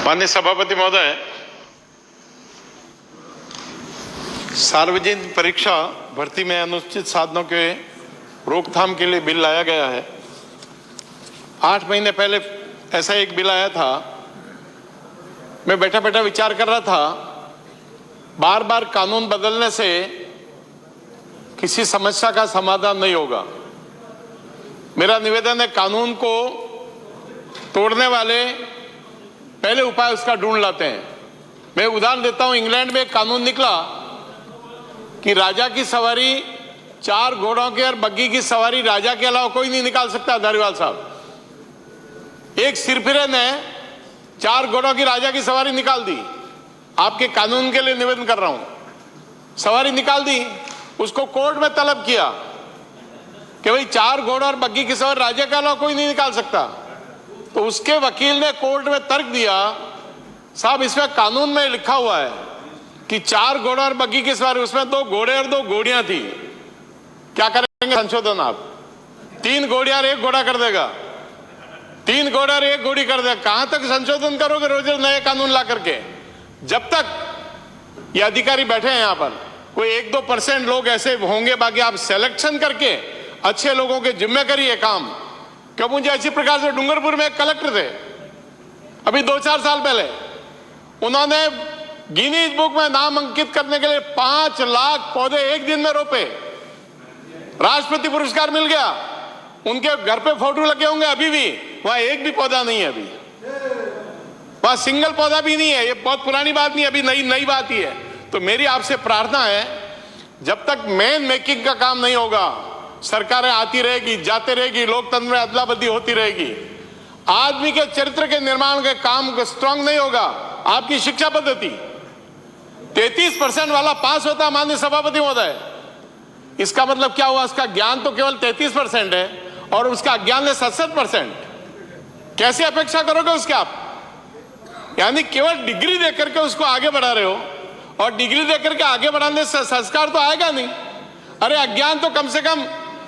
माननीय सभापति महोदय, सार्वजनिक परीक्षा भर्ती में अनुचित साधनों के रोकथाम के लिए बिल लाया गया है। 8 महीने पहले ऐसा एक बिल आया था। मैं बैठा बैठा विचार कर रहा था, बार बार कानून बदलने से किसी समस्या का समाधान नहीं होगा। मेरा निवेदन है, कानून को तोड़ने वाले पहले उपाय उसका ढूंढ लाते हैं। मैं उदाहरण देता हूं, इंग्लैंड में एक कानून निकला कि राजा की सवारी 4 घोड़ों के और बग्गी की सवारी राजा के अलावा कोई नहीं निकाल सकता। धारीवाल साहब, एक सिरफिरे ने 4 घोड़ों की राजा की सवारी निकाल दी। आपके कानून के लिए निवेदन कर रहा हूं, सवारी निकाल दी, उसको कोर्ट में तलब किया कि भाई 4 घोड़ों और बग्गी की सवारी राजा के अलावा कोई नहीं निकाल सकता। तो उसके वकील ने कोर्ट में तर्क दिया, साहब इसमें कानून में लिखा हुआ है कि 4 घोड़ों और बग्गी की सवारी, उसमें 2 घोड़े और 2 घोड़ियां थी। क्या करेंगे संशोधन आप? 3 घोड़ियां और 1 घोड़ा कर देगा, 3 घोड़े और 1 घोड़ी कर देगा। कहां तक संशोधन करोगे रोज नए कानून ला करके? जब तक ये अधिकारी बैठे हैं यहां पर, कोई 1-2% लोग ऐसे होंगे, बाकी आप सिलेक्शन करके अच्छे लोगों के जिम्मे करिए काम। क्यों? मुझे इसी प्रकार से डूंगरपुर में एक कलेक्टर थे अभी 2-4 साल पहले, उन्होंने गिनीज बुक में नाम अंकित करने के लिए 5 लाख पौधे एक दिन में रोपे। राष्ट्रपति पुरस्कार मिल गया। उनके घर पे फोटो लगे होंगे, अभी भी वहां एक भी पौधा नहीं है, अभी वहां सिंगल पौधा भी नहीं है। ये बहुत पुरानी बात नहीं, अभी नई बात ही है। तो मेरी आपसे प्रार्थना है, जब तक मैन मेकिंग का काम नहीं होगा, सरकारें आती रहेगी, जाती रहेगी, लोकतंत्र में अदला बदली होती रहेगी, आदमी के चरित्र के निर्माण के काम स्ट्रांग नहीं होगा। आपकी शिक्षा पद्धति 33% वाला पास होता है माननीय सभापति महोदय, इसका मतलब क्या हुआ? उसका ज्ञान तो केवल 33% है और उसका अज्ञान है 67%। कैसे अपेक्षा करोगे उसके आप? यानी केवल डिग्री देकर के उसको आगे बढ़ा रहे हो, और डिग्री देकर के आगे बढ़ाने से संस्कार तो आएगा नहीं। अरे अज्ञान तो कम से कम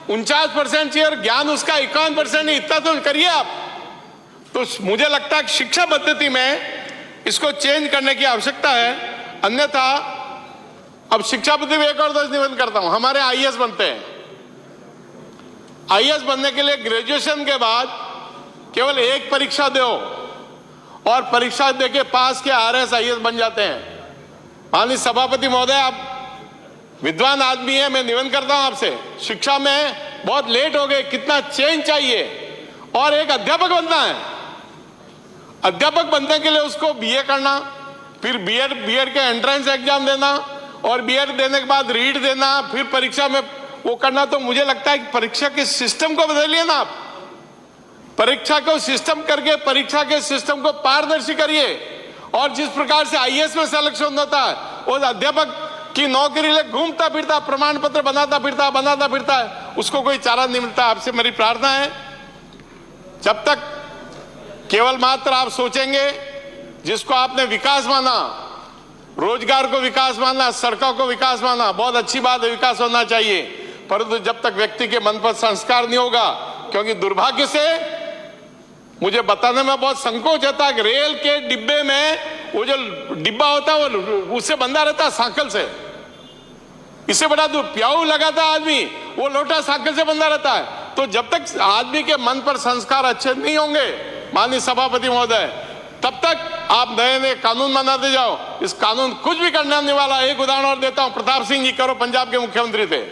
49% चाहिए और ज्ञान उसका 51% नहीं, इतना तो करिए आप। तो मुझे लगता है कि शिक्षा पद्धति में इसको चेंज करने की आवश्यकता है, अन्यथा अब शिक्षा पद्धति में एक और दोष निवेदन करता हूं, हमारे आईएएस बनते हैं। आईएएस बनने के लिए ग्रेजुएशन के बाद केवल एक परीक्षा दो और परीक्षा देके पास के आरएस आईएएस बन जाते हैं। माननीय सभापति महोदय, आप विद्वान आदमी है, मैं निवेदन करता हूं आपसे, शिक्षा में बहुत लेट हो गए, कितना चेंज चाहिए। और एक अध्यापक बनना है, अध्यापक बनने के लिए उसको बीए करना, फिर बीएड के एंट्रेंस एग्जाम देना, और बीएड देने के बाद रीट देना, फिर परीक्षा में वो करना। तो मुझे लगता है कि परीक्षा के सिस्टम को बदलिए ना आप, परीक्षा को सिस्टम करके परीक्षा के सिस्टम को पारदर्शी करिए। और जिस प्रकार से आईएएस में सिलेक्शन होता है, वो अध्यापक की नौकरी ले घूमता फिरता, प्रमाण पत्र बनाता फिरता है, उसको कोई चारा नहीं मिलता। आपसे मेरी प्रार्थना है, जब तक केवल मात्र आप सोचेंगे जिसको आपने विकास माना, रोजगार को विकास माना, सड़कों को विकास माना, बहुत अच्छी बात है, विकास होना चाहिए, परंतु जब तक व्यक्ति के मन पर संस्कार नहीं होगा, क्योंकि दुर्भाग्य से मुझे बताने में बहुत संकोच होता है कि रेल के डिब्बे में वो जो डिब्बा होता है वो उससे बंधा रहता है सांकल से। इससे बड़ा तो प्याऊ लगाता है आदमी, वो लोटा सांकल से बंधा रहता है। तो जब तक आदमी के मन पर संस्कार अच्छे नहीं होंगे माननीय सभापति महोदय, तब तक आप नए नए कानून बनाते जाओ, इस कानून कुछ भी करने नहीं वाला। एक उदाहरण और देता हूं, प्रताप सिंह जी करो पंजाब के मुख्यमंत्री थे,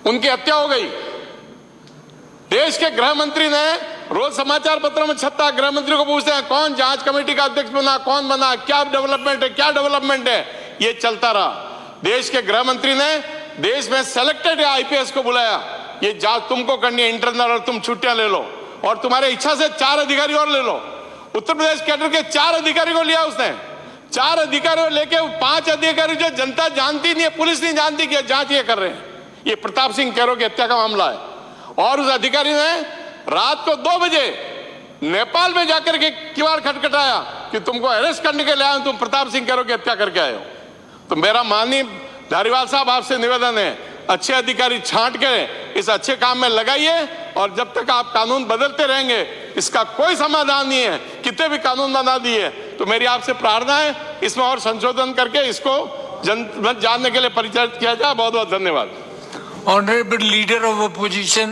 उनकी हत्या हो गई। देश के गृह मंत्री ने रोज समाचार पत्रों में छपता, गृह मंत्री को पूछते हैं कौन जांच कमेटी का अध्यक्ष बना, कौन बना, क्या डेवलपमेंट है, ये चलता रहा। देश के गृह मंत्री ने देश में सेलेक्टेड आईपीएस को बुलाया, ये जांच तुमको करनी है इंटरनल, और तुम छुट्टियां ले लो, और तुम्हारे इच्छा से 4 अधिकारी और ले लो। उत्तर प्रदेश कैडर के 4 अधिकारी को लिया उसने, 4 अधिकारियों लेके 5 अधिकारी जो जनता जानती नहीं है, पुलिस नहीं जानती कि जांच ये कर रहे हैं। ये प्रताप सिंह कैरो की हत्या का मामला है। और उस अधिकारी ने रात को 2 बजे नेपाल में जाकर के किवाड़ खटखटाया कि तुमको अरेस्ट करने के लिए आए, तुम प्रताप सिंह कैरो की हत्या करके आए हो। तो मेरा माननीय धारीवाल साहब आपसे निवेदन है, अच्छे अधिकारी छांट के इस अच्छे काम में लगाइए, और जब तक आप कानून बदलते रहेंगे इसका कोई समाधान नहीं है कि कितने भी कानून बना दिए, तो मेरी आपसे प्रार्थना है इसमें और संशोधन करके इसको जनमत जानने के लिए परिचय किया जाए। बहुत बहुत धन्यवाद। Honorable Leader of Opposition.